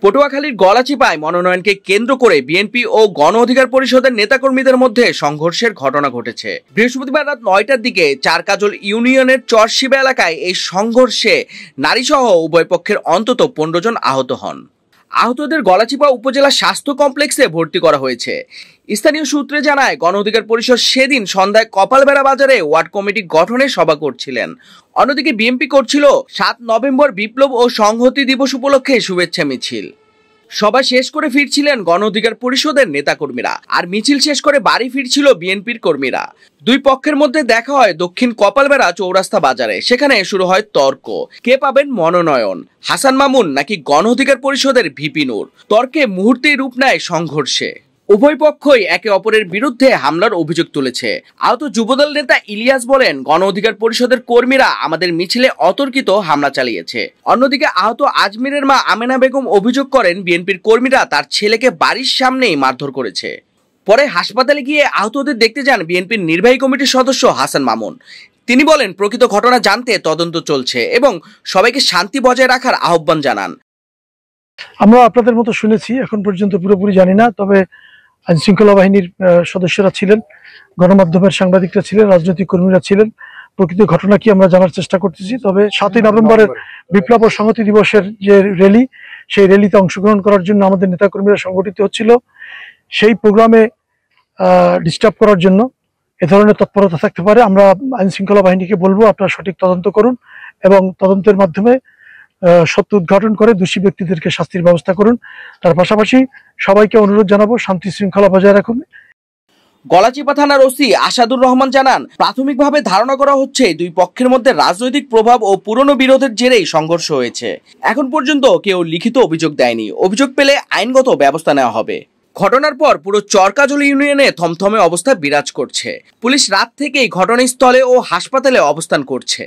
পটুয়াখালীর গলাচিপায় মনোনয়নকে কেন্দ্র করে বিএনপি ও গণ অধিকার পরিষদের নেতাকর্মীদের মধ্যে সংঘর্ষের ঘটনা ঘটেছে। বৃহস্পতিবার রাত 9টার দিকে চারকাজল ইউনিয়নের চরশিবা এলাকায় এই সংঘর্ষে নারীসহ উভয় পক্ষের অন্তত 15 জন আহত হন। আহতদের গলাচিপা উপজেলা স্বাস্থ্য কমপ্লেক্সে ভর্তি করা হয়েছে। স্থানীয় সূত্রে জানায়, গণ অধিকার পরিষদ সেদিন সন্ধ্যায় কপালবেড়া বাজারে ওয়ার্ড কমিটি গঠনের সভা করছিলেন। অন্যদিকে বিএনপি করছিল 7 নভেম্বর বিপ্লব ও সংহতি দিবস উপলক্ষে শুভেচ্ছা মিছিল। সভা শেষ করে ফিরছিলেন গণ অধিকার পরিষদের নেতাকর্মীরা, আর মিছিল শেষ করে বাড়ি ফিরছিল বিএনপির কর্মীরা। দুই পক্ষের মধ্যে দেখা হয় দক্ষিণ কপালবেড়া চৌরাস্তা বাজারে। সেখানে শুরু হয় তর্ক, কে পাবেন মনোনয়ন, হাসান মামুন নাকি গণ অধিকার পরিষদের ভিপি নূর। তর্কে মুহূর্তেই রূপ নেয় সংঘর্ষে। উভয় পক্ষই একে অপরের বিরুদ্ধে হামলার অভিযোগ তুলেছে। আহত যুবদল নেতা ইলিয়াস বলেন, গণ অধিকার পরিষদের কর্মীরা আমাদের মিছিলে অতর্কিত হামলা চালিয়েছে। অন্যদিকে আহত আজমিরের মা আমেনা বেগম অভিযোগ করেন, বিএনপির কর্মীরা তার ছেলেকে বাড়ির সামনেই মারধর করেছে। পরে হাসপাতালে গিয়ে আহতদের দেখতে যান বিএনপির নির্বাহী কমিটির সদস্য হাসান মামুন। তিনি বলেন, প্রকৃত ঘটনা জানতে তদন্ত চলছে এবং সবাইকে শান্তি বজায় রাখার আহ্বান জানান। আমরা আপনাদের মতো শুনেছি, এখন পর্যন্ত পুরোপুরি জানি না, তবে আইন শৃঙ্খলা বাহিনীর সদস্যরা ছিলেন, গণমাধ্যমের সাংবাদিকরা ছিলেন, রাজনৈতিক কর্মীরা ছিলেন। প্রকৃত ঘটনা কি আমরা জানার চেষ্টা করতেছি। তবে 7ই নভেম্বরের বিপ্লব ও সংহতি দিবসের যে র্যালি, সেই র্যালিতে অংশগ্রহণ করার জন্য আমাদের নেতাকর্মীরা সংগঠিত হচ্ছিল। সেই প্রোগ্রামে ডিস্টার্ব করার জন্য এ ধরনের তৎপরতা থাকতে পারে। আমরা আইন শৃঙ্খলা বাহিনীকে বলবো, আপনারা সঠিক তদন্ত করুন এবং তদন্তের মাধ্যমে সত্য উদ্ঘাটন করে দোষী ব্যক্তিদেরকে শাস্তির ব্যবস্থা করুন। তার পাশাপাশি সবাইকে অনুরোধ জানাবো, শান্তি শৃঙ্খলা বজায় রাখুন। গলাচিপা থানার ওসি আসাদুর রহমান জানান, প্রাথমিকভাবে ধারণা করা হচ্ছে দুই পক্ষের মধ্যে রাজনৈতিক প্রভাব ও পুরনো বিরোধের জেরেই সংঘর্ষ হয়েছে। এখন পর্যন্ত কেউ লিখিত অভিযোগ দেয়নি। অভিযোগ পেলে আইনগত ব্যবস্থা নেওয়া হবে। ঘটনার পর পুরো চরকাজল ইউনিয়নে থমথমে অবস্থা বিরাজ করছে। পুলিশ রাত থেকেই ঘটনাস্থলে ও হাসপাতালে অবস্থান করছে।